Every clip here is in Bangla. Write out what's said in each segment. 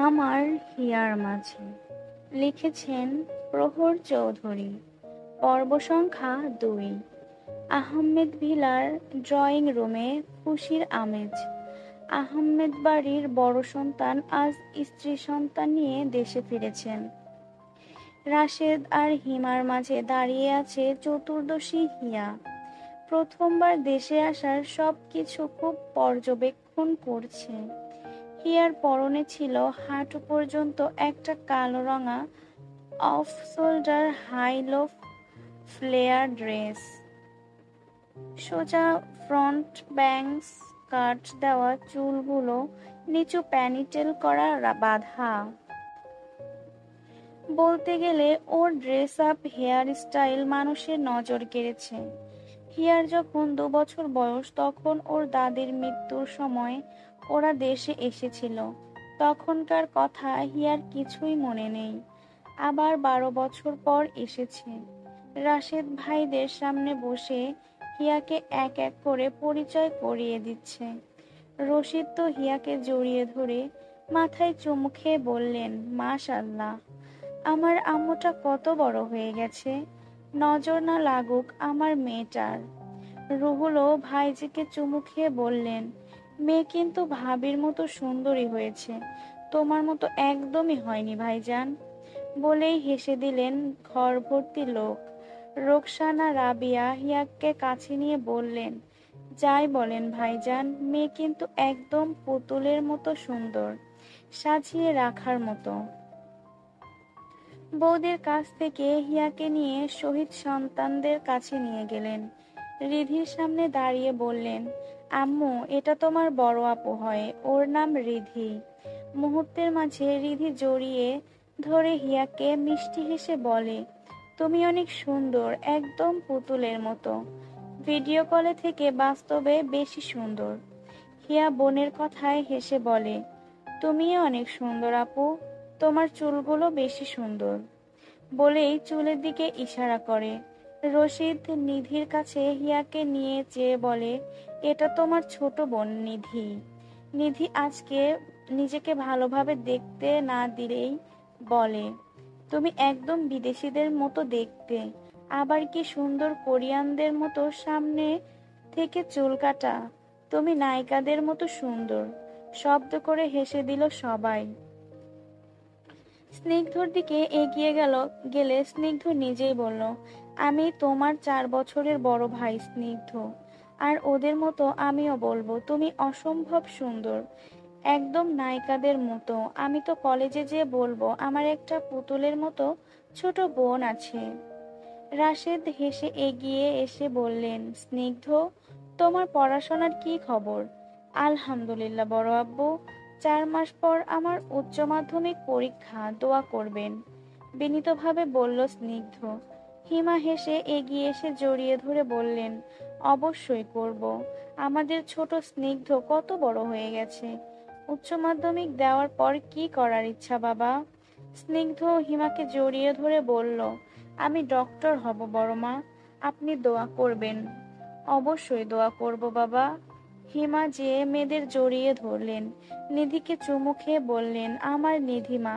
আমার হিয়ার মাঝে লিখেছেন প্রহর চৌধুরী। পর্ব সংখ্যা 2। আহমেদ ভিলার ড্রয়িং রুমে খুশির আমেজ। আহমেদ বাড়ির বড় সন্তান আজ স্ত্রী সন্তান নিয়ে দেশে ফিরেছেন। রাশেদ আর হিমার মাঝে দাঁড়িয়ে আছে চতুর্দশী হিয়া। প্রথমবার দেশে আসার সব কিছু খুব পর্যবেক্ষণ করছে। হিয়ার পরনে ছিল হাঁটু পর্যন্ত একটা কালো রঙা off shoulder high low flare dress. সোজা ফ্রন্ট ব্যাংকস কাট দেওয়া চুলগুলো নিচু প্যানিটেল করা বাঁধা। বলতে গেলে ওর ড্রেস আপ হেয়ার স্টাইল মানুষের নজর কেড়েছে। হিয়ার যখন 2 বছর বয়স তখন ওর দাদির মৃত্যুর সময় ওরা দেশে এসেছিল। তখনকার কথা হিয়ার কিছুই মনে নেই। আবার 12 বছর পর এসেছে। রাশেদ ভাইদের সামনে বসে হিয়াকে এক এক করে পরিচয় করিয়ে দিচ্ছে। রশিদ তো হিয়াকে জড়িয়ে ধরে মাথায় চুমু খেয়ে বললেন, মাশাআল্লাহ, আমার আম্মুটা কত বড় হয়ে গেছে, নজর না লাগুক আমার মেয়েটার। রুহুলও ভাইজিকে চুমু খেয়ে বললেন, মেয়ে কিন্তু ভাবির মতো সুন্দরী হয়েছে, তোমার মতো একদমই হয়নি ভাইজান। বলেই হেসে দিলেন ঘর ভর্তি লোক। রোকসানা রাবিয়া হিয়াকে কাছে নিয়ে বললেন, যাই বলেন ভাইজান, মেয়ে কিন্তু একদম পুতুলের মতো সুন্দর, সাজিয়ে রাখার মতো। বৌদির কাছ থেকে হিয়াকে নিয়ে শহীদ সন্তানদের কাছে নিয়ে গেলেন। রিধির সামনে দাঁড়িয়ে বললেন, আম্মু, এটা তোমার বড় আপু হয়, ওর নাম রিধি। মুহূর্তের মাঝে রিধি জড়িয়ে ধরে হিয়াকে মিষ্টি হেসে বলে, তুমি অনেক সুন্দর, একদম পুতুলের মতো, ভিডিও কলে থেকে বাস্তবে বেশি সুন্দর। হিয়া বোনের কথায় হেসে বলে, তুমিও অনেক সুন্দর আপু, তোমার চুলগুলো বেশি সুন্দর। বলেই চুলের দিকে ইশারা করে। রশিদ নিধির কাছে হিয়াকে নিয়ে চেয়ে বলে, এটা তোমার ছোট বোন নিধি। নিধি আজকে নিজেকে ভালোভাবে দেখতে না দিলেই বলে, তুমি একদম বিদেশিদের মতো দেখতে, আবার কি সুন্দর কোরিয়ানদের মতো সামনে থেকে চুল কাটা, তুমি নায়িকাদের মতো সুন্দর। শব্দ করে হেসে দিল সবাই। স্নিগ্ধর দিকে এগিয়ে গেলে স্নিগ্ধ নিজেই বলল, আমি তোমার 4 বছরের বড় ভাই স্নিগ্ধ, আর ওদের মতো আমিও বলবো তুমি অসম্ভব সুন্দর, একদম নায়িকাদের মতো। আমি তো কলেজে যেয়ে বলবো আমার একটা পুতুলের মতো ছোট বোন আছে। রাশেদ হেসে এগিয়ে এসে বললেন, স্নিগ্ধ, তোমার পড়াশোনার কি খবর? আলহামদুলিল্লাহ বড় আব্বু, 4 মাস পর আমার উচ্চ মাধ্যমিক পরীক্ষা, দোয়া করবেন, বিনীতভাবে বলল স্নিগ্ধ। হিমা হেসে এগিয়ে এসে জড়িয়ে ধরে বললেন, অবশ্যই করব, আমাদের ছোট স্নিগ্ধ কত বড় হয়ে গেছে। উচ্চ মাধ্যমিক দেওয়ার পর কি করার ইচ্ছা বাবা? স্নিগ্ধ হিমাকে জড়িয়ে ধরে বলল, আমি ডক্টর হব বড় মা, আপনি দোয়া করবেন। অবশ্যই দোয়া করব বাবা। হিমা যে মেয়েদের জড়িয়ে ধরলেন। নিধিকে চুমু খেয়ে বললেন, আমার নিধিমা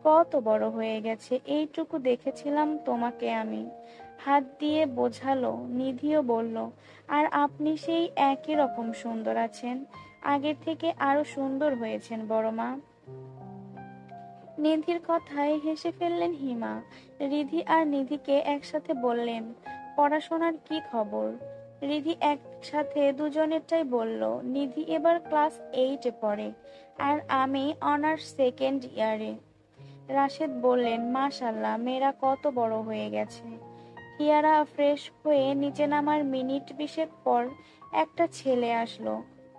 কত বড় হয়ে গেছে, এইটুকু দেখেছিলাম তোমাকে আমি। হাত দিয়ে বোঝালো। নিধিও বলল, আর আপনি সেই একই রকম সুন্দর আছেন, আগের থেকে আরো সুন্দর হয়েছেন বড় মা। নিধির কথায় হেসে ফেললেন হিমা। রিধি আর নিধিকে একসাথে বললেন, পড়াশোনার কি খবর? রিধি একসাথে দুজনেরটাই বলল। নিধি এবার ক্লাস 8-এ পড়ে, আর আমি অনার্স 2nd ইয়ারে। রাশেদ বললেন, মাশাআল্লাহ, মেয়েরা কত বড় হয়ে গেছে। হিয়ারা ফ্রেশ হয়ে নিচে নামার মিনিট 20 পর একটা ছেলে আসলো।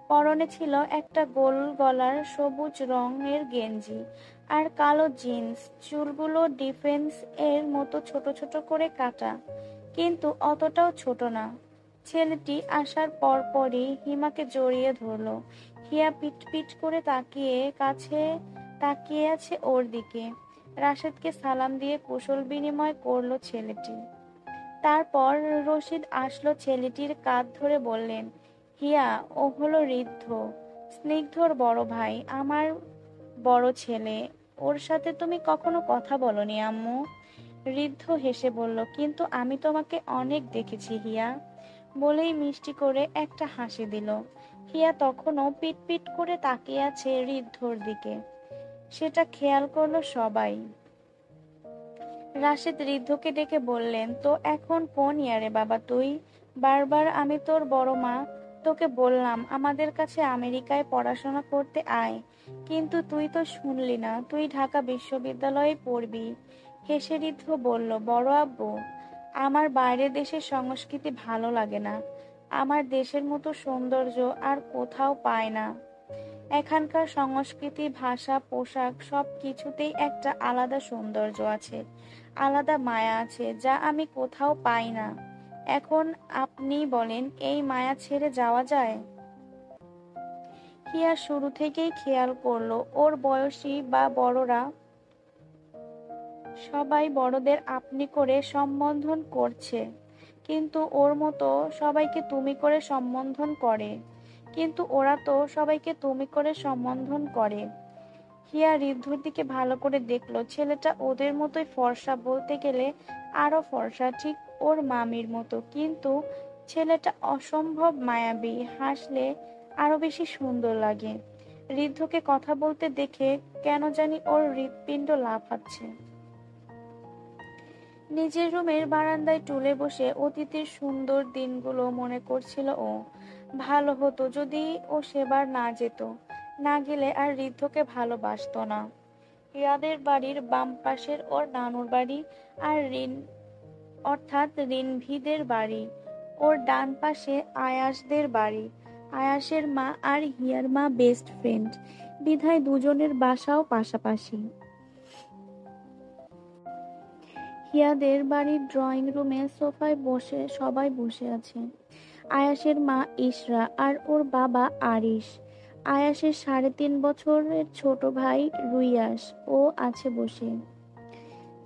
পরনে ছিল একটা গোল গলার সবুজ রঙের গেঞ্জি আর কালো জিন্স। চুলগুলো ডিফেন্স এর মতো ছোট ছোট করে কাটা, কিন্তু অতটাও ছোট না। ছেলেটি আসার পরপরই হিমাকে জড়িয়ে ধরলো। হিয়া পিট পিট করে তাকিয়ে আছে ওর দিকে। রাশেদকে সালাম দিয়ে কুশল বিনিময় করলো ছেলেটি। তারপর রশিদ আসলো, ছেলেটির কাঁধ ধরে বললেন, হিয়া, ও হলো ঋদ্ধ, স্নিগ্ধর বড় ভাই, আমার বড় ছেলে, ওর সাথে তুমি কখনো কথা বলনি আম্মু? ঋদ্ধ হেসে বলল, কিন্তু আমি তোমাকে অনেক দেখেছি হিয়া। বলেই মিষ্টি করে একটা হাসি দিল। হিয়া তখনও পিট পিট করে তাকিয়ে আছে ঋদ্ধর দিকে। সেটা খেয়াল করলো সবাই। রাশেদ ঋদ্ধকে ডেকে বললেন, তো এখন কোন ইয়ারে বাবা তুই? বারবার আমি তোর বড় মা তোকে বললাম আমাদের কাছে আমেরিকায় পড়াশোনা করতে আয়, কিন্তু তুই তো শুনলি না, তুই ঢাকা বিশ্ববিদ্যালয়ে পড়বি। হেসে ঋদ্ধ বলল, বড় আব্বু, আমার বাইরের দেশের সংস্কৃতি ভালো লাগে না। আমার দেশের মতো সৌন্দর্য আর কোথাও পায় না। এখানকার সংস্কৃতি, ভাষা, পোশাক সব কিছুতেই একটা আলাদা সৌন্দর্য আছে, আলাদা মায়া আছে, যা আমি কোথাও পাই না। এখন আপনি বলেন, এই মায়া ছেড়ে যাওয়া যায়? হিয়া শুরু থেকেই খেয়াল করলো ওর বয়সী বা বড়রা সবাই বড়দের আপনি করে সম্বোধন করছে, কিন্তু ওর মতো সবাইকে তুমি করে সম্বোধন করে। কিন্তু ওরা তো সবাইকে তুমি করে সম্বোধন করে। হিয়া ঋদ্ধর দিকে ভালো করে দেখলো। ছেলেটা ওদের মতোই ফর্সা, বলতে গেলে আরো ফর্সা, ঠিক ওর মামির মতো, কিন্তু ছেলেটা অসম্ভব মায়াবী, হাসলে আরো বেশি সুন্দর লাগে। ঋদ্ধকে কথা বলতে দেখে কেন জানি ওর হৃৎপিণ্ড লাফাচ্ছে। নিজের রুমের বারান্দায় টুলে বসে অতীতের সুন্দর দিনগুলো মনে করছিল ও। ভালো হতো যদি ও সেবার না যেত, না গেলে আর ঋদ্ধকে ভালোবাসতো না। রিয়াদের বাড়ির বাম পাশের ওর নানুর বাড়ি, আর অর্থাৎ রিনভিদের বাড়ি। ওর ডান পাশে আয়াসদের বাড়ি। আয়াসের মা আর হিয়ার মা বেস্ট ফ্রেন্ড, বিধায় দুজনের বাসাও পাশাপাশি। হিয়াদের বাড়ির ড্রয়িং রুমে সোফায় বসে সবাই বসে আছে। আয়াসের মা ইশরা আর ওর বাবা আরিশ। আয়াসের 3.5 বছরের ছোট ভাই রুইয়াস ও আছে বসে।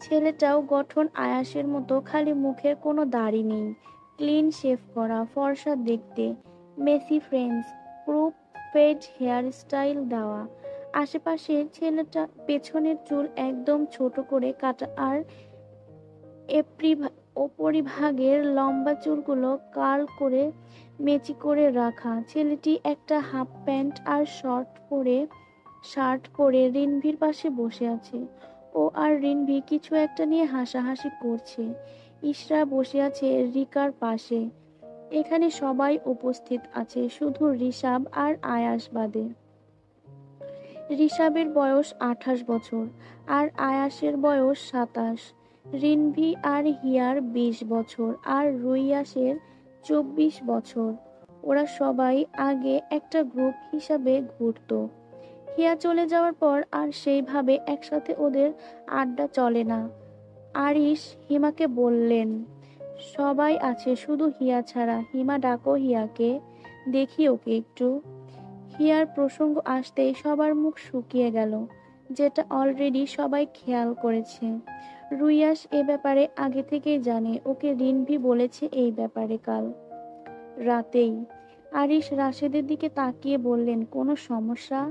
ছেলেটাও গঠন আয়াসের মতো, খালি মুখের কোনো দাড়ি নেই, ক্লিন শেভ করা, ফর্সা দেখতে, Messi friends, proof fade hair style দেওয়া। আশেপাশের ছেলেটা পেছনের চুল একদম ছোট করে কাটা, আর ওপরিভাগের লম্বা চুলগুলো কার্ল করে মেচি করে রাখা। ছেলেটি একটা হাফ প্যান্ট আর শার্ট পরে রিনভির পাশে বসে আছে। ও আর রিনভি কিছু একটা নিয়ে হাসাহাসি করছে। ইশরা বসে আছে রিকার পাশে। এখানে সবাই উপস্থিত আছে, শুধু ঋষাব আর আয়াস বাদে। ঋষাবের বয়স 28 বছর আর আয়াসের বয়স 27। রিনভি আর হিয়ার 20 বছর আর রুইয়াসের 24 বছর। ওরা সবাই আগে একটা গ্রুপ হিসাবে ঘুরতো। হিয়া চলে যাওয়ার পর আর সেইভাবে একসাথে ওদের আড্ডা চলে না। আরিশ হিমাকে বললেন, সবাই আছে শুধু হিয়া ছাড়া, হিমা ডাকো হিয়াকে, দেখি ওকে একটু। হিয়ার প্রসঙ্গ আসতেই সবার মুখ শুকিয়ে গেল, যেটা অলরেডি সবাই খেয়াল করেছে। রুইয়াস এ ব্যাপারে আগে থেকেই জানে, ওকে রিনভি বলেছে এই ব্যাপারে কাল রাতেই। আরিশ রাশেদের দিকে তাকিয়ে বললেন, কোনো সমস্যা?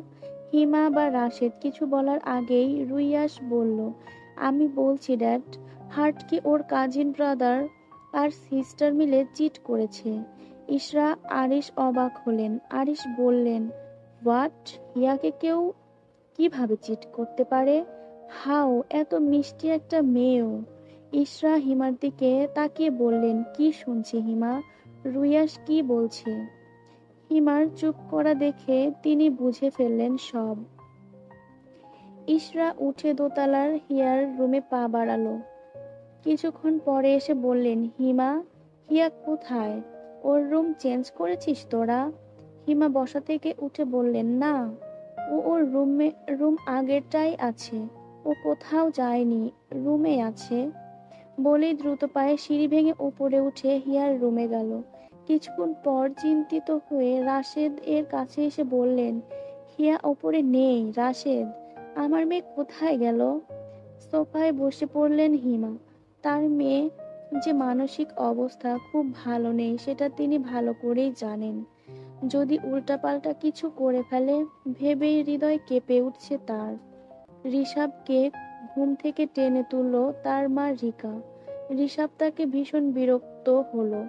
হিমা বা রাশেদ কিছু বলার আগেই রুইয়াস বলল, আমি বলছি ড্যাড, হার্ট কি ওর কাজিন ব্রাদার আর সিস্টার মিলে চিট করেছে। ইশরা আরিশ অবাক হলেন। আরিশ বললেন, হোয়াট? হিয়াকে কেউ কিভাবে চিট করতে পারে? হাউ? এত মিষ্টি একটা মেয়েও। ইশরা হিমার দিকে তাকিয়ে বললেন, কি শুনছি হিমা? রুইয়াস কি বলছে? হিমার চুপ করা দেখে তিনি বুঝে ফেললেন সব। ইশরা উঠে দোতলার হিয়ার রুমে পা বাড়ালো। কিছুক্ষণ পরে এসে বললেন, হিমা, হিয়া কোথায়? ওর রুম চেঞ্জ করেছিস তোরা? হিমা বসা থেকে উঠে বললেন, না, ও ওর রুম আগেরটাই আছে, ও কোথাও যায়নি, রুমে আছে। বলেই দ্রুত পায়ে সিঁড়ি ভেঙে উপরে উঠে হিয়ার রুমে গেল। কিছুক্ষণ পর চিন্তিত হয়ে রাশেদ এর কাছে এসে বললেন, হিয়া ওপরে নেই। রাশেদ, আমার মেয়ে কোথায় গেল? সোফায় বসে পড়লেন হিমা। তার মেয়ে যে মানসিক অবস্থা খুব ভালো নেই সেটা তিনি ভালো করেই জানেন। যদি উল্টাপাল্টা কিছু করে ফেলে ভেবেই হৃদয় কেঁপে উঠছে তার। ঋষাবকে ঘুম থেকে টেনে তুলল তার মা রিকা। ঋষাব তাকে ভীষণ বিরক্ত হলো।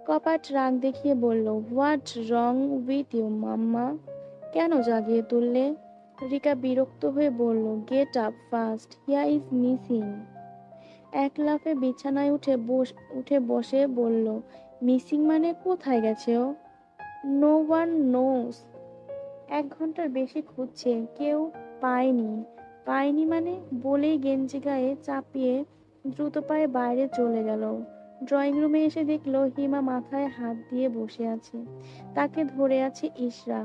কপাট রাগ দেখিয়ে বলল, হোয়াট রং উইথ ইউ মাম্মা? কেন জাগিয়ে তুললে? রিকা বিরক্ত হয়ে বলল, get up fast, Hiya is missing. এক লাফে বিছানায় উঠে বসে বলল, মিসিং মানে কোথায় গেছে ও? No one নোস। 1 ঘন্টার বেশি খুঁজছে, কেউ পায়নি। পায়নি মানে? বলেই গেঞ্জি গায়ে চাপিয়ে দ্রুত পায়ে বাইরে চলে গেল। ড্রয়িং রুমে এসে দেখলো হিমা মাথায় হাত দিয়ে বসে আছে, তাকে ধরে আছে ইশরা।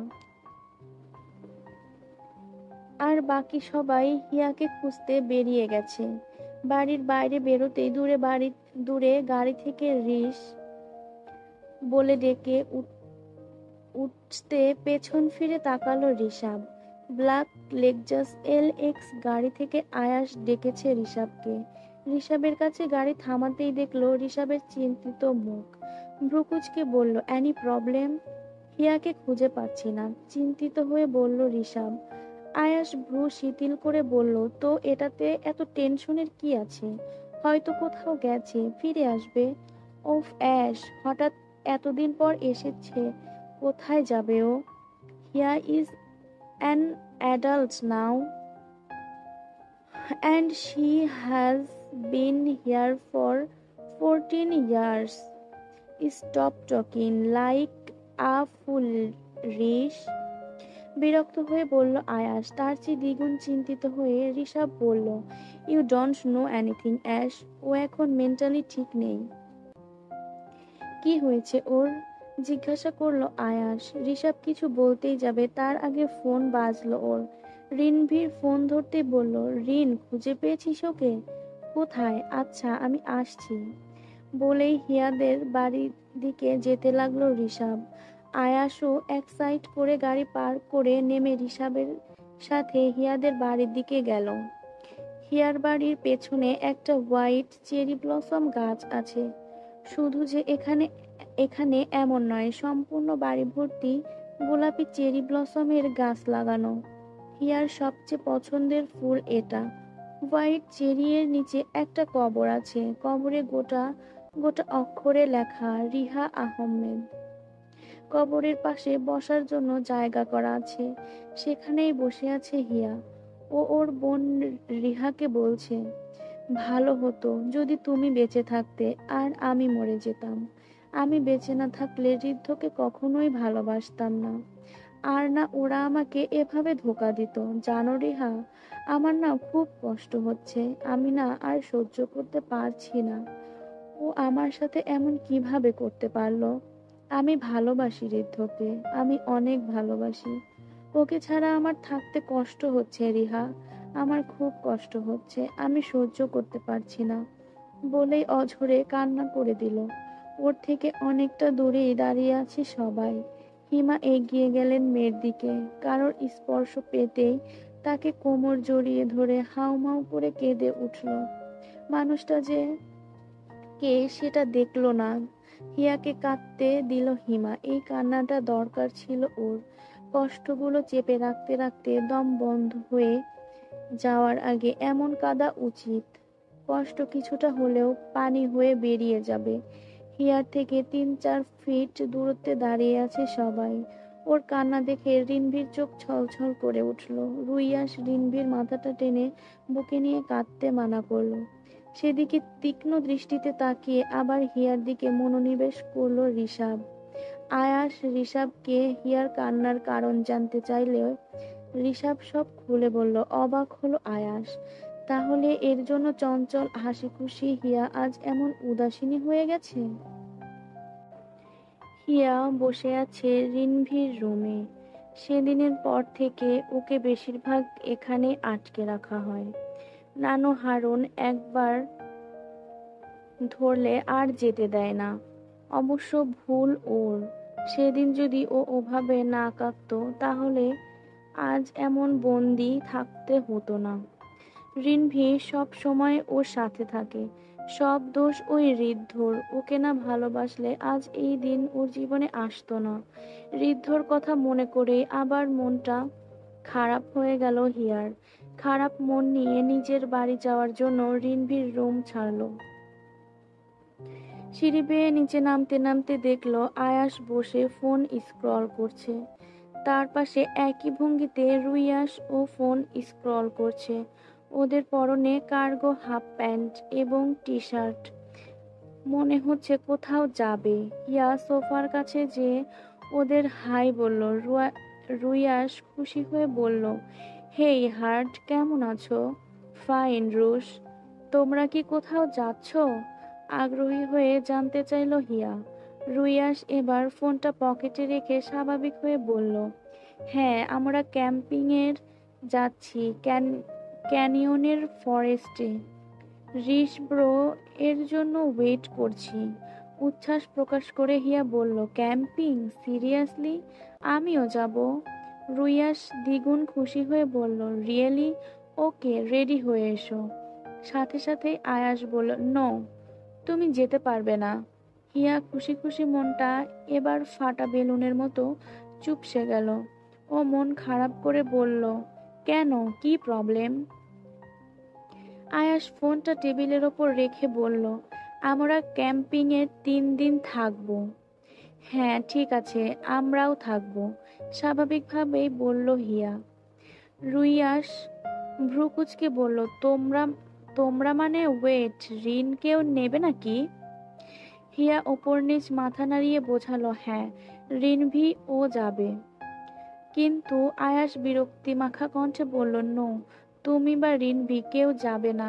আর বাকি সবাই হিয়াকে খুঁজতে বেরিয়ে গেছে। বাড়ির বাইরে বেরোতেই দূরে গাড়ি থেকে রিস বলে ডেকে উঠতে পেছন ফিরে তাকালো ঋষাব। ব্ল্যাক লেকজাস LX গাড়ি থেকে আয়াস ডেকেছে ঋষাবকে। ঋষাবের কাছে গাড়ি থামাতেই দেখলো ঋষাবের চিন্তিত মুখ। ভ্রুকুচকে বলল, অ্যানি প্রবলেম? হিয়াকে খুঁজে পাচ্ছি না, চিন্তিত হয়ে বলল ঋষাব। আয়াস ভ্রু শিথিল করে বলল, তো এটাতে এত টেনশনের কি আছে? হয়তো কোথাও গেছে, ফিরে আসবে। ওফ অ্যাশ, হঠাৎ এতদিন পর এসেছে, কোথায় যাবে ও? Hiya is an adult now and she has been here for 14 years. Stop talking like a fool Rish. বিরক্ত হয়ে বলল আয়াস। তার চেয়ে দ্বিগুণ চিন্তিত হয়ে ঋষাব বলল, you don't know anything Ash. ও এখন মেন্টালি ঠিক নেই। কি হয়েছে ওর? জিজ্ঞাসা করলো আয়াস। ঋষাব কিছু বলতেই যাবে তার আগে ফোন বাজলো ওর। রিনভির ফোন ধরতে বলল, রিন, খুঁজে পেয়েছিস ওকে? কোথায়? আচ্ছা আমি আসছি। বলেই হিয়াদের বাড়ির দিকে যেতে লাগলো ঋষাব। আয়াসও এক সাইড করে গাড়ি পার করে নেমে ঋষাবের সাথে হিয়াদের বাড়ির দিকে গেল। হিয়ার বাড়ির পেছনে একটা হোয়াইট চেরি ব্লসম গাছ আছে। শুধু যে এখানে এখানে এমন নয়, সম্পূর্ণ বাড়ি ভর্তি গোলাপি চেরি ব্লসমের গাছ লাগানো। হিয়ার সবচেয়ে পছন্দের ফুল এটা। হোয়াইট চেরি এর নিচে একটা কবর আছে, কবরে গোটা গোটা অক্ষরে লেখা রিহা আহমেদ। কবরের পাশে বসার জন্য জায়গা করা আছে, সেখানেই বসে আছে হিয়া। ও ওর বোন রিহাকে বলছে, ভালো হতো যদি তুমি বেঁচে থাকতে আর আমি মরে যেতাম। আমি বেঁচে না থাকলে ঋদ্ধকে কখনোই ভালোবাসতাম না। আর না ওরা আমাকে এভাবে ধোঁকা দিত। জানো রিহা, আমার না খুব কষ্ট হচ্ছে। আমি না আর সহ্য করতে পারছি না। ও আমার সাথে এমন কিভাবে করতে পারলো? আমি ভালোবাসি ঋদ্ধকে, আমি অনেক ভালোবাসি। ওকে ছাড়া আমার থাকতে কষ্ট হচ্ছে রিহা, আমার খুব কষ্ট হচ্ছে, আমি সহ্য করতে পারছি না। বলেই অঝরে কান্না করে দিল। ওর থেকে অনেকটা দূরেই দাঁড়িয়ে আছে সবাই। হিমা এগিয়ে গেলেন মেয়ের দিকে। কারোর স্পর্শ পেতেই তাকে কোমর জড়িয়ে ধরে হাউমাউ করে কেঁদে উঠল। মানুষটা যে কে সেটা দেখলো না। হিয়াকে কাঁদতে দিল হিমা। এই কান্নাটা দরকার ছিল ওর। কষ্টগুলো চেপে রাখতে রাখতে দম বন্ধ হয়ে যাওয়ার আগে এমন কাঁদা উচিত। কষ্ট কিছুটা হলেও পানি হয়ে বেরিয়ে যাবে। হিয়ার থেকে 3-4 ফিট দূরত্বে দাঁড়িয়ে আছে সবাই। ওর কান্না দেখে রিনভির চোখ ছলছল করে উঠল। রুইয়াস রিনভির মাথাটা টেনে বুকে নিয়ে কাঁদতে মানা করলো। সেদিকে তীক্ষ্ণ দৃষ্টিতে তাকিয়ে আবার হিয়ার দিকে মনোনিবেশ করলো ঋষাব। আয়াস ঋষাবকে হিয়ার কান্নার কারণ জানতে চাইলে ঋষাব সব খুলে বলল। অবাক হলো আয়াস। তাহলে এর জন্য চঞ্চল হাসি খুশি হিয়া আজ এমন উদাসীনী হয়ে গেছে? হিয়া বসে আছে রিনভির রুমে। সেদিনের পর থেকে ওকে বেশিরভাগ এখানে আটকে রাখা হয়। নানু হারুন একবার ধরলে আর যেতে দেয় না। অবশ্য ভুল ওর। সেদিন যদি ও ওভাবে না কাঁদতো তাহলে আজ এমন বন্দি থাকতে হতো না। রিনভি সব সময় ওর সাথে থাকে, সব দোষ ওই ঋদ্ধর। ওকে না ভালোবাসলে আজ এই দিন ওর জীবনে আসতো না। ঋদ্ধর কথা মনে করে আবার মনটা খারাপ হয়ে গেল হিয়ার। খারাপ মন নিয়ে নিজের বাড়ি যাওয়ার জন্য রিনভির রুম ছাড়লো। সিঁড়ি বেয়ে নিচে নামতে নামতে দেখলো আয়াস বসে ফোন স্ক্রল করছে। তার পাশে একই ভঙ্গিতে রুইয়াস ও ফোন স্ক্রল করছে। ওদের পরনে কার্গো হাফ প্যান্ট এবং টি শার্ট। মনে হচ্ছে কোথাও যাবে। হিয়া সোফার কাছে যে ওদের হাই বলল। রুইয়াস খুশি হয়ে বলল, হেই হার্ট, কেমন আছো? ফাইন রুশ। তোমরা কি কোথাও যাচ্ছ? আগ্রহী হয়ে জানতে চাইল হিয়া। রুইয়াস এবার ফোনটা পকেটে রেখে স্বাভাবিক হয়ে বলল, হ্যাঁ, আমরা ক্যাম্পিংয়ের যাচ্ছি, ক্যানিয়নের ফরেস্টে। রিস ব্রো এর জন্য ওয়েট করছি। উচ্ছ্বাস প্রকাশ করে হিয়া বলল, ক্যাম্পিং? সিরিয়াসলি? আমিও যাব। রুইয়াস দ্বিগুণ খুশি হয়ে বলল, রিয়েলি? ওকে, রেডি হয়ে এসো। সাথে সাথে আয়াস বলল, নো, তুমি যেতে পারবে না। হিয়া খুশি খুশি মনটা এবার ফাটা বেলুনের মতো চুপসে গেল। ও মন খারাপ করে বলল, কেন, কি প্রবলেম? আয়াস ফোনটা টেবিলের ওপর রেখে বলল, আমরা ক্যাম্পিং এর 3 দিন থাকবো। হ্যাঁ ঠিক আছে, আমরাও থাকবো, স্বাভাবিকভাবেই বলল হিয়া। রুইয়াস ভ্রুকুচকে বলল, তোমরা তোমরা মানে ওয়েট, রিনকেও নেবে নাকি? হিয়া ওপর নিচ মাথা নাড়িয়ে বোঝালো, হ্যাঁ, রিনভি ও যাবে। কিন্তু আয়াস বিরক্তি মাখা কণ্ঠে বলল, নো, তুমি বা রিনভি কেউ যাবে না।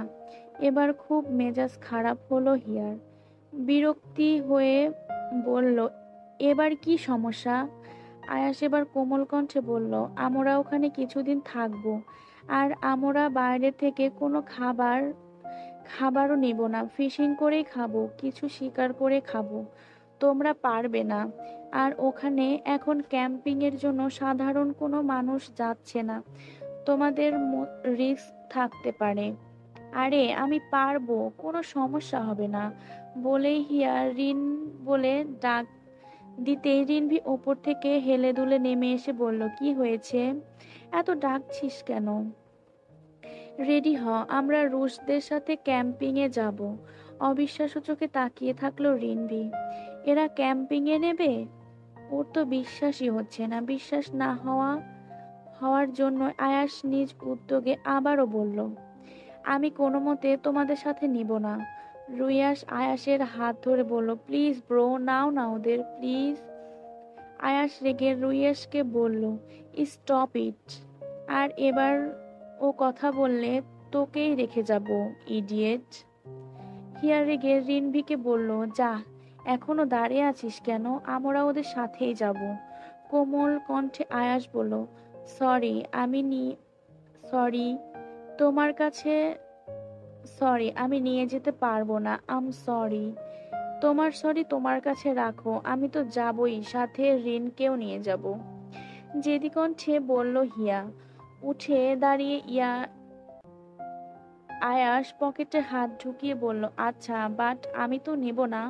এবার খুব মেজাজ খারাপ হলো হিয়ার। বিরক্তি হয়ে বলল, এবার কি সমস্যা? আয়াস এবার কোমল কণ্ঠে বলল, আমরা ওখানে কিছুদিন থাকবো, আর আমরা বাইরে থেকে কোনো খাবারও নিব না, ফিশিং করেই খাবো, কিছু শিকার করে খাবো। তোমরা পারবে না। আর ওখানে এখন ক্যাম্পিং এর জন্য সাধারণ কোনো মানুষ যাচ্ছে না, তোমাদের রিস্ক থাকতে পারে। আরে আমি পারবো, কোনো সমস্যা হবে না। বলেই হিয়া রিন বলে ডাক দিতেই রিনভি ওপর থেকে হেলে দুলে নেমে এসে বলল, কি হয়েছে, এত ডাকছিস কেন? রেডি হ, আমরা রুশদের সাথে ক্যাম্পিং এ যাব। অবিশ্বাস্য চোখে তাকিয়ে থাকলো রিনভি। এরা ক্যাম্পিং এ নেবে? ওর তো বিশ্বাসই হচ্ছে না। বিশ্বাস না হওয়ার জন্য আয়াস নিজ উদ্যোগে আবারও বলল, আমি কোনো মতে তোমাদের সাথে নিব না। রুইয়াস আয়াসের হাত ধরে বলল, প্লিজ ব্রো, নাও না ওদের, প্লিজ। আয়াস রেগে রুইয়াসকে বলল, স্টপ ইট। আর এবার ও কথা বললে তোকেই রেখে যাব, ইডিয়েট। হিয়া রেগে রিনভিকে বলল, যা, এখনো দাঁড়িয়ে আছিস কেন? আমরা ওদের সাথেই যাব। কোমল কণ্ঠে আয়াস বলল, সরি, সরি, তোমার কাছে সরি, আমি নিয়ে যেতে পারবো না, সরি। তোমার সরি তোমার কাছে রাখো, আমি তো যাবই, সাথে রিনকেও নিয়ে যাব। জেদি কণ্ঠে বলল হিয়া। উঠে দাঁড়িয়ে আয়াস পকেটে হাত ঢুকিয়ে বলল, আচ্ছা, বাট আমি তো নেব না।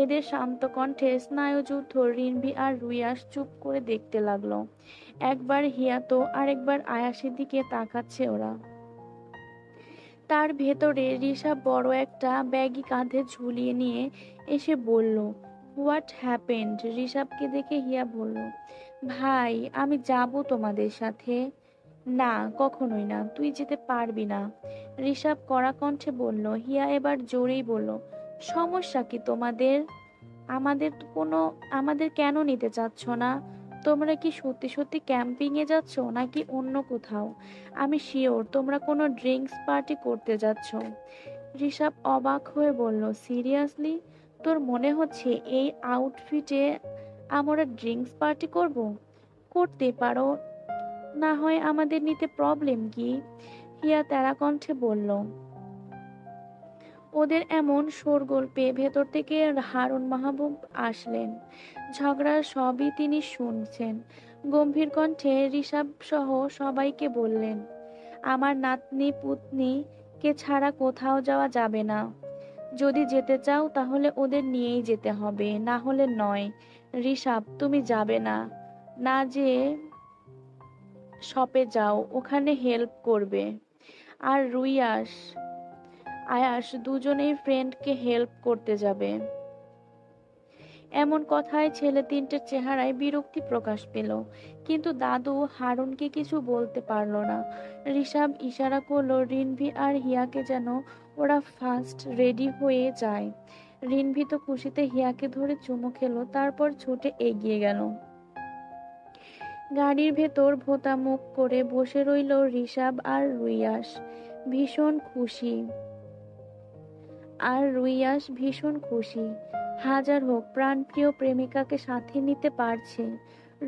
এদের শান্ত কণ্ঠে স্নায়ুযুদ্ধ। রিনভি আর রুইয়াস চুপ করে দেখতে লাগলো। একবার হিয়া তো আরেকবার আয়াসের দিকে তাকাচ্ছে ওরা। তার ভেতরে রিশাব বড় একটা ব্যাগই কাঁধে ঝুলিয়ে নিয়ে এসে বলল, হোয়াট হ্যাপেন্ড? রিশাবকে দেখে হিয়া বলল, ভাই, আমি যাব তোমাদের সাথে। না, কখনোই না, তুই যেতে পারবি না। রিশাব কড়া কণ্ঠে বলল। হিয়া এবার জোরেই বলল, সমস্যা কি তোমাদের? আমাদের কেন নিতে চাচ্ছ না? তোমরা কি সত্যি সত্যি ক্যাম্পিং এ যাচ্ছ নাকি অন্য কোথাও? আমি শিওর তোমরা কোনো ড্রিঙ্কস পার্টি করতে যাচ্ছ। ঋষভ অবাক হয়ে বলল, সিরিয়াসলি? তোর মনে হচ্ছে এই আউটফিটে আমরা ড্রিঙ্কস পার্টি করব? করতে পারো, না হয় আমাদের নিতে প্রবলেম কি? হিয়া তেরা কণ্ঠে বলল। ওদের এমন শোরগোল পেয়ে ভেতর থেকে হারুন মাহবুব আসলেন। ঝগড়ার সবই তিনি শুনছেন। গম্ভীর কণ্ঠে ঋষভ সহ সবাইকে বললেন, আমার নাতনি পুতনি কে ছাড়া কোথাও যাওয়া যাবে না। যদি যেতে চাও তাহলে ওদের নিয়েই যেতে হবে, না হলে নয়। ঋষাব, তুমি যাবে না? না, যে শপে যাও, ওখানে হেল্প করবে। আর রুইয়াস, আয়াস দুজনেই ফ্রেন্ডকে হেল্প করতে যাবে। এমন কথায় ছেলে তিনটের চেহারায় বিরক্তি প্রকাশ পেল, কিন্তু দাদু হারুনকে কিছু বলতে পারল না। ঋষাব ইশারা করলো রিনভি আর হিয়াকে যেন ওরা ফার্স্ট রেডি হয়ে যায়। রিনভি তো খুশিতে হিয়াকে ধরে চুমু খেলো, তারপর ছুটে এগিয়ে গেল। গাড়ির ভেতর ভোঁতা মুখ করে বসে রইল ঋষাব আর রুইয়াস, ভীষণ খুশি। ভীষণ খুশি। হাজার হোক প্রাণপ্রিয় প্রেমিকাকে সাথে নিতে পারছে।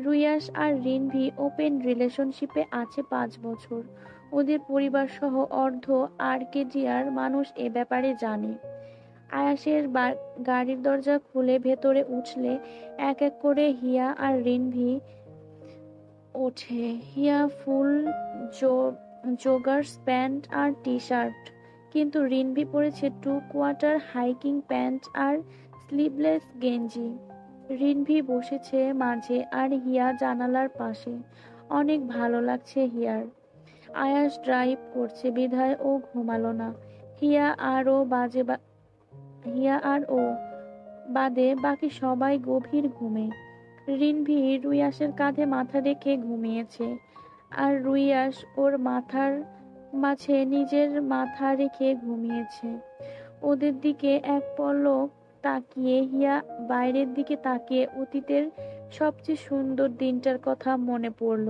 রুইয়াস আর রিনভি ওপেন রিলেশনশিপে আছে 5 বছর। ওদের পরিবার সহ অর্ধ আর্কেডিয়ার মানুষ এ ব্যাপারে জানে। আয়াসের গাড়ির দরজা খুলে ভেতরে উঠলে এক এক করে হিয়া আর রিনভি ওঠে। হিয়া ফুল জোগার্স প্যান্ট আর টি শার্ট, কিন্তু রিনভি পরেছে 2 কোয়ার্টার হাইকিং প্যান্ট আর স্লিভলেস গেঞ্জি। রিনভি বসেছে মাঝে আর হিয়া জানালার পাশে। অনেক ভালো লাগছে হিয়ার। আয়াস ড্রাইভ করছে বিধায় ও ঘুমালো না। হিয়া আর ও বাজে হিয়া আর ও বাদে বাকি সবাই গভীর ঘুমে। রিনভি রুইয়াসের কাঁধে মাথা রেখে ঘুমিয়েছে, আর রুইয়াস ওর মাথার মাঝে নিজের মাথা রেখে ঘুমিয়েছে। ওদের দিকে এক পলক তাকিয়ে হিয়া বাইরের দিকে তাকিয়ে অতীতের সবচেয়ে সুন্দর দিনটার কথা মনে পড়ল।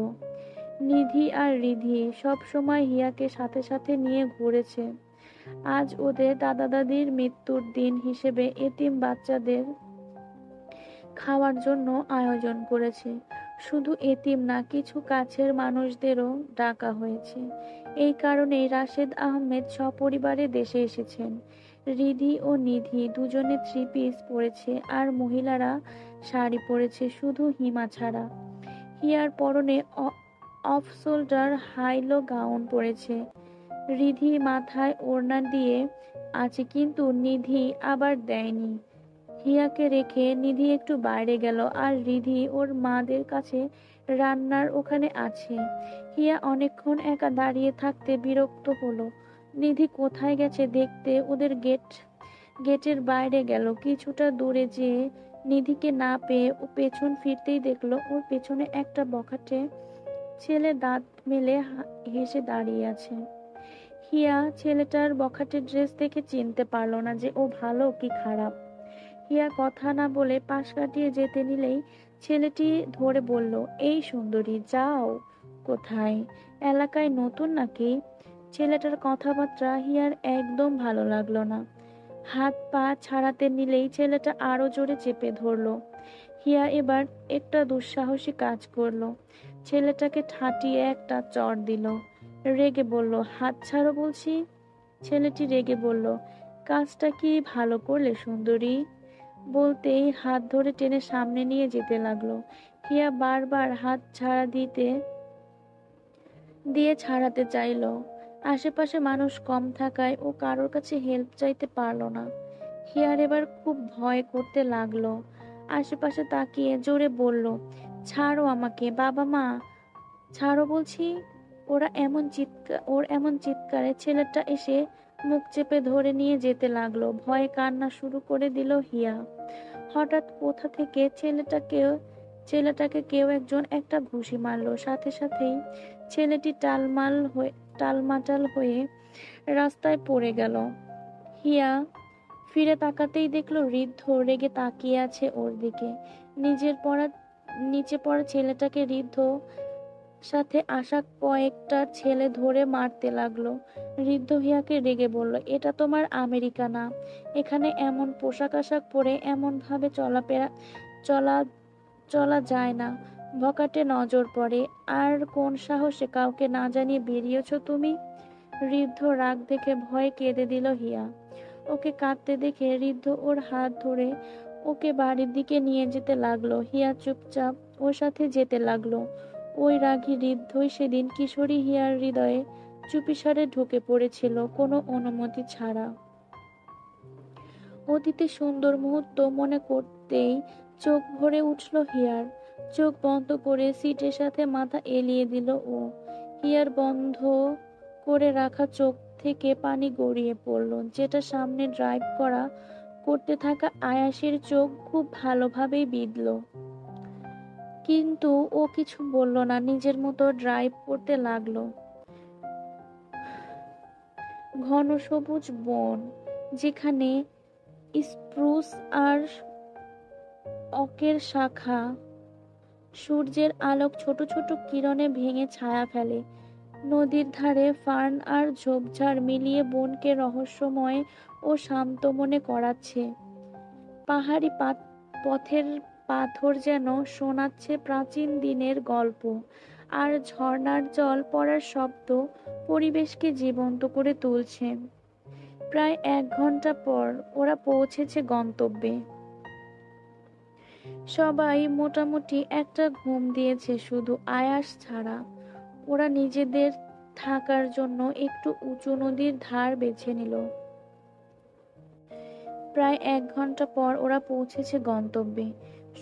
নিধি আর রিধি সব সময় হিয়াকে সাথে সাথে নিয়ে ঘুরেছে। আজ ওদের দাদা দাদির মৃত্যুর দিন হিসেবে এতিম বাচ্চাদের খাওয়ার জন্য আয়োজন করেছে। শুধু এতিম না, কিছু কাছের মানুষদেরও ডাকা হয়েছে। এই কারণেই রাশেদ আহমেদ সপরিবারে দেশে এসেছেন। রিধি ও নিধি দুজনে 3 পিস পরেছে, আর মহিলারা শাড়ি পরেছে, শুধু হিমা ছাড়া। হিয়ার পরনে অফ শোল্ডার হাইলো গাউন পরেছে। রিধি মাথায় ওড়না দিয়ে আছে, কিন্তু নিধি আবার দেয়নি। হিয়াকে রেখে নিধি একটু বাইরে গেল, আর রিধি ওর মাদের কাছে রান্নার ওখানে আছে। হিয়া অনেকক্ষণ একা দাঁড়িয়ে থাকতে বিরক্ত হলো। নিধি কোথায় গেছে দেখতে ওদের গেটের বাইরে গেল। কিছুটা দূরে যেয়ে নিধিকে না পেয়ে ও পেছন ফিরতেই দেখলো ওর পেছনে একটা বখাটে ছেলে দাঁত মেলে হেসে দাঁড়িয়ে আছে। হিয়া ছেলেটার বখাটে ড্রেস দেখে চিনতে পারলো না যে ও ভালো কি খারাপ। হিয়া কথা না বলে পাশ কাটিয়ে যেতে নিলেই ছেলেটি ধরে বলল, এই সুন্দরী, যাও কোথায়? এলাকায় নতুন নাকি? ছেলেটার কথাবার্তা হিয়ার একদম ভালো লাগলো না। হাত পা ছাড়াতে নিলেই ছেলেটা আরো জোরে চেপে ধরলো। হিয়া এবার একটা দুঃসাহসী কাজ করলো। ছেলেটাকে ঠাটিয়ে একটা চড় দিল। রেগে বলল, হাত ছাড়ো বলছি। ছেলেটি রেগে বলল, কাজটা কি ভালো করলে সুন্দরী? বলতেই হাত ধরে টেনে সামনে নিয়ে যেতে লাগলো। হিয়া বারবার হাত দিয়ে ছাড়াতে চাইলো। আশেপাশে মানুষ কম থাকায় ও কারোর কাছে হেল্প চাইতে পারলো না। হিয়ার এবার খুব ভয় করতে লাগলো। আশেপাশে তাকিয়ে জোরে বলল, ছাড়ো আমাকে, বাবা মা ছাড়ো বলছি। ওর এমন চিৎকারে ছেলেটা এসে মুখ চেপে ধরে নিয়ে যেতে লাগলো। ভয়ে কান্না শুরু করে দিল হিয়া। হঠাৎ কোথা থেকে ছেলেটাকে কেউ একজন একটা ঘুষি মারলো। সাথে সাথেই ছেলেটি টালমাটাল হয়ে রাস্তায় পড়ে গেল। হিয়া ফিরে তাকাতেই দেখলো ঋদ্ধ রেগে তাকিয়ে আছে ওর দিকে। নিচে পড়া ছেলেটাকে ঋদ্ধ সাথে আসা কয়েকটা ছেলে ধরে মারতে লাগলো। ঋদ্ধ হিয়াকে রেগে বলল, এটা তোমার আমেরিকা না, এখানে এমন পোশাক আশাক পরে এমন ভাবে চলা চলা যায় না, বকাটে নজর পড়ে। আর কোন সাহসে কাউকে না জানিয়ে বেরিয়েছো তুমি? ঋদ্ধ রাগ দেখে ভয়ে কেঁদে দিল হিয়া। ওকে কাঁদতে দেখে ঋদ্ধ ওর হাত ধরে ওকে বাড়ির দিকে নিয়ে যেতে লাগলো। হিয়া চুপচাপ ওর সাথে যেতে লাগলো। ওই রাগী ঋদ্ধই সেদিন কিশোরী হিয়ার হৃদয়ে চুপিসারে ঢুকে পড়েছিল কোনো অনুমতি ছাড়া। অতীতে সুন্দর মুহূর্ত মনে করতেই চোখ ভরে উঠল হিয়ার। চোখ বন্ধ করে সিটের সাথে মাথা এলিয়ে দিল ও। হিয়ার বন্ধ করে রাখা চোখ থেকে পানি গড়িয়ে পড়ল, যেটা সামনে ড্রাইভ করতে থাকা আয়াসের চোখ খুব ভালোভাবেই বিঁধল। কিন্তু ও কিছু বলল না, নিজের মতো ড্রাইভ করতে লাগলো। ঘন সবুজ বন, যেখানে স্প্রুস আর অকের শাখা সূর্যের আলোক ছোট ছোট কিরণে ভেঙে ছায়া ফেলে। নদীর ধারে ফার্ন আর ঝোপঝাড় মিলিয়ে বনকে রহস্যময় ও শান্ত মনে করাচ্ছে। পাহাড়ি পথের পাথর যেন শোনাচ্ছে প্রাচীন দিনের গল্প, আর ঝর্ণার জল পড়ার শব্দ পরিবেশকে জীবন্ত করে তুলছে। প্রায় 1 ঘন্টা পর ওরা পৌঁছেছে গন্তব্যে। সবাই মোটামুটি একটা ঘুম দিয়েছে, শুধু আয়াস ছাড়া। ওরা নিজেদের থাকার জন্য একটু উঁচু নদীর ধার বেছে নিল। প্রায় 1 ঘন্টা পর ওরা পৌঁছেছে গন্তব্যে।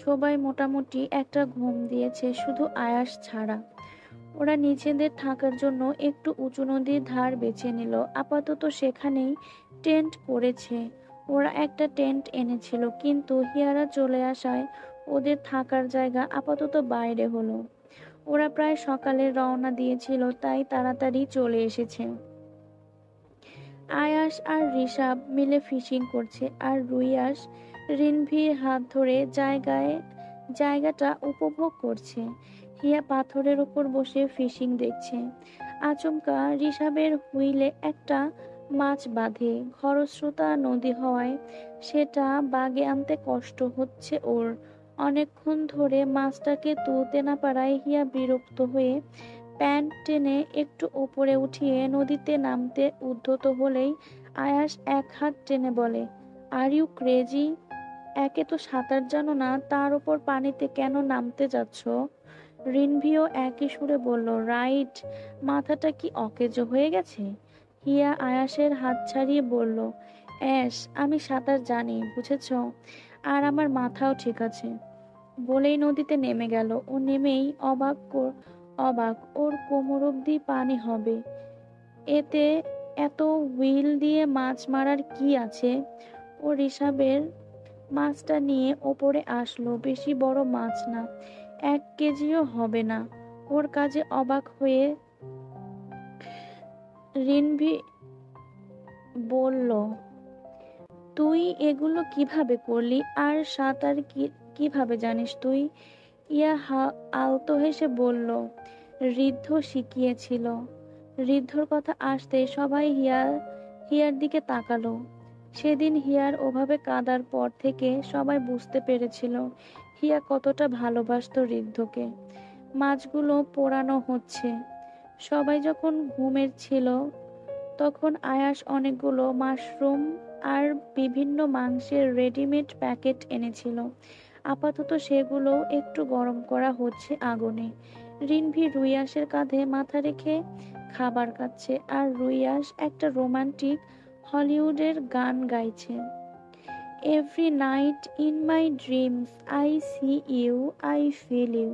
সবাই মোটামুটি একটা ঘুম দিয়েছে, শুধু আয়াস ছাড়া। ওরা নিজেদের থাকার জন্য একটু উঁচু নদীর ধার বেছে নিল। আপাতত সেখানেই টেন্ট করেছে। ওরা একটা টেন্ট এনেছিল, কিন্তু হিয়ারা চলে আসায় ওদের থাকার জায়গা আপাতত বাইরে হলো। ওরা প্রায় সকালে রওনা দিয়েছিল, তাই তাড়াতাড়ি চলে এসেছে। আয়াস আর ঋষাব মিলে ফিশিং করছে, আর রুইয়াস রিনভির হাত ধরে জায়গাটা উপভোগ করছে। হিয়া পাথরের উপর বসে ফিশিং দেখছে। আচমকা ঋষাবের হুইলে একটা মাছ বাঁধে। খরস্রোতা নদী হওয়ায় সেটা বাগে আনতে কষ্ট হচ্ছে ওর। অনেকক্ষণ ধরে মাছটাকে তুলতে না পারায় হিয়া বিরক্ত হয়ে প্যান্ট টেনে একটু ওপরে উঠিয়ে নদীতে নামতে উদ্যত হলেই আয়াস এক হাত টেনে বলে, আর ইউ ক্রেজি? একে তো সাঁতার জানো না, তার উপর পানিতে কেন নামতে যাচ্ছ? রিনভিও একই সুরে বলল, রাইট। মাথাটা কি অকেজো হয়ে গেছে? হিয়া আয়াসের হাত ছাড়িয়ে বলল, অ্যাশ, আমি সাঁতার জানি, বুঝেছ? আর আমার মাথাও ঠিক আছে। বলেই নদীতে নেমে গেল। ও নেমেই অবাক, ওর কোমর অব্দি পানি হবে। এতে এত হুইল দিয়ে মাছ মারার কি আছে? ও ঋষাবের মাছটা নিয়ে ওপরে আসলো। বেশি বড় মাছ না, 1 কেজিও হবে না। ওর কাজে অবাক হয়ে রিনভি বলল, তুই এগুলো কিভাবে করলি? আর সাঁতার কিভাবে জানিস তুই? ইয়া আলতো হেসে বলল, ঋদ্ধ শিখিয়েছিল। ঋদ্ধর কথা আসতে সবাই হিয়ার দিকে তাকালো। সেদিন হিয়ার ওভাবে কাঁদার পর থেকে সবাই বুঝতে পেরেছিল হিয়া কতটা ভালোবাসতো ঋদ্ধকে। মাছগুলো পোড়ানো হচ্ছে। সবাই যখন ঘুমের ছিল, তখন আয়াস অনেকগুলো মাশরুম আর বিভিন্ন মাংসের রেডিমেড প্যাকেট এনেছিল। আপাতত সেগুলো একটু গরম করা হচ্ছে আগুনে। রিনভি রুইয়াসের কাঁধে মাথা রেখে খাবার খাচ্ছে, আর রুইয়াস একটা রোমান্টিক হলিউডের গান গাইছে। Every night in my dreams I C you, I feel you,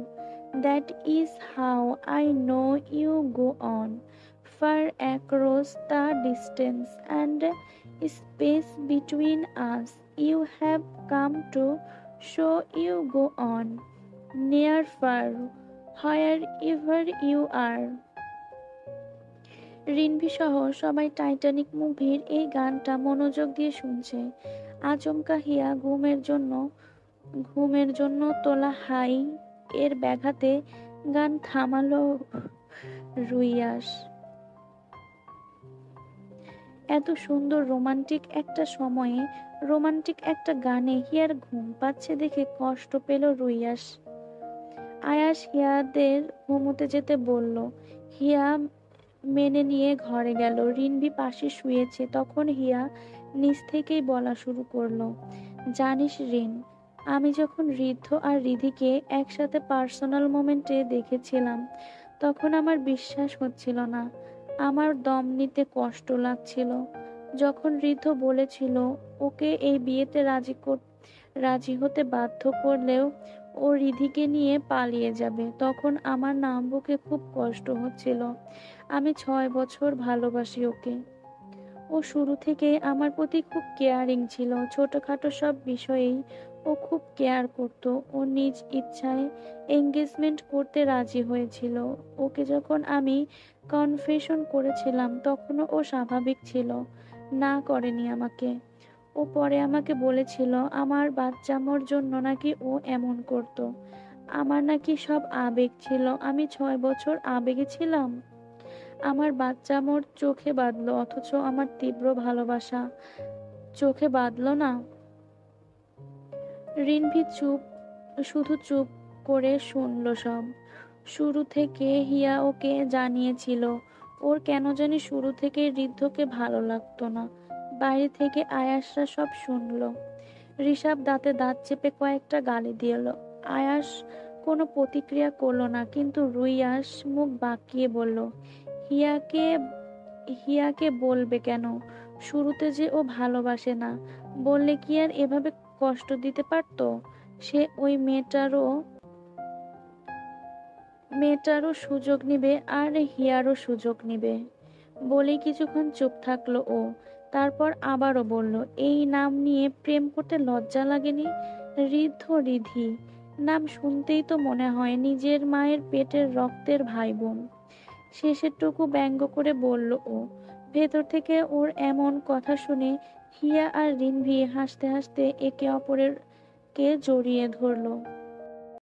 that is how I know you go on far across the distance and space between us. You have come to show you go on, near far, wherever you are. Rinvi সহ সবাই টাইটানিক মুভির এই গানটা মনোযোগ দিয়ে শুনছে। আচমকা হিয়া ঘুমের জন্য তোলা হাই এর ব্যাঘাতে গান থামালো রুইয়াস। এত সুন্দর রোমান্টিক একটা সময়ে রোমান্টিক একটা গানে হিয়ার ঘুম পাচ্ছে দেখে কষ্ট পেল রুইয়াস। আয়াস হিয়াদের ঘুমোতে যেতে বলল। হিয়া মেনে নিয়ে ঘরে গেল। রিনভি পাশে শুয়েছে। তখন হিয়া নিজ থেকেই বলা শুরু করলো, জানিস রিন, আমি যখন ঋদ্ধ আর রিধিকে একসাথে পার্সোনাল মোমেন্টে দেখেছিলাম, তখন আমার বিশ্বাস হচ্ছিল না। আমার দম নিতে কষ্ট লাগছিল। যখন ঋদ্ধ বলেছিল ওকে এই বিয়েতে রাজি হতে বাধ্য করলেও ও রিধিকে নিয়ে পালিয়ে যাবে, তখন আমার নাম বুকে খুব কষ্ট হচ্ছিল। আমি 6 বছর ভালোবাসি ওকে। ও শুরু থেকে আমার প্রতি খুব কেয়ারিং ছিল। ছোটখাটো সব বিষয়েই ও খুব কেয়ার করত। ও নিজ ইচ্ছায় এঙ্গেজমেন্ট করতে রাজি হয়েছিল। ওকে যখন আমি কনফেশন করেছিলাম তখনও ও স্বাভাবিক ছিল, না করেনি আমাকে। ও পরে আমাকে বলেছিল আমার বাচ্চামোর জন্য নাকি ও এমন করত। আমার নাকি সব আবেগ ছিল। আমি 6 বছর আবেগে ছিলাম। আমার বাচ্চামোর চোখে বাঁধলো, অথচ আমার তীব্র ভালোবাসা চোখে বাঁধলো না। রিনভি শুধু চুপ করে শুনলো সব। শুরু থেকে হিয়া ওকে জানিয়েছিল ওর কেন জানি শুরু থেকে ঋদ্ধকে ভালো লাগতো না। বাইরে থেকে আয়াসরা সব শুনলো। ঋষাব দাঁতে দাঁত চেপে কয়েকটা গালি দিল। আয়াস কোনো প্রতিক্রিয়া করলো না, কিন্তু রুইয়াস মুখ বাঁকিয়ে বলল, হিয়াকে হিয়াকে বলবে কেন? শুরুতে যে ও ভালোবাসে না, বললে কি আর এভাবে কষ্ট দিতে পারতো? সে ওই মেয়েটারও সুযোগ নিবে আর হিয়ারও সুযোগ নিবে। বলেই কিছুক্ষণ চুপ থাকলো ও। তারপর আবারও বলল, এই নাম নিয়ে প্রেম করতে লজ্জা লাগেনি? ঋদ্ধ, রিধি নাম শুনতেই তো মনে হয় নিজের মায়ের পেটের রক্তের ভাই বোন। শেষেরটুকু ব্যঙ্গ করে বলল ও। ভেতর থেকে ওর এমন কথা শুনে হিয়া আর রিনভি হাসতে হাসতে একে অপরের কে জড়িয়ে ধরলো।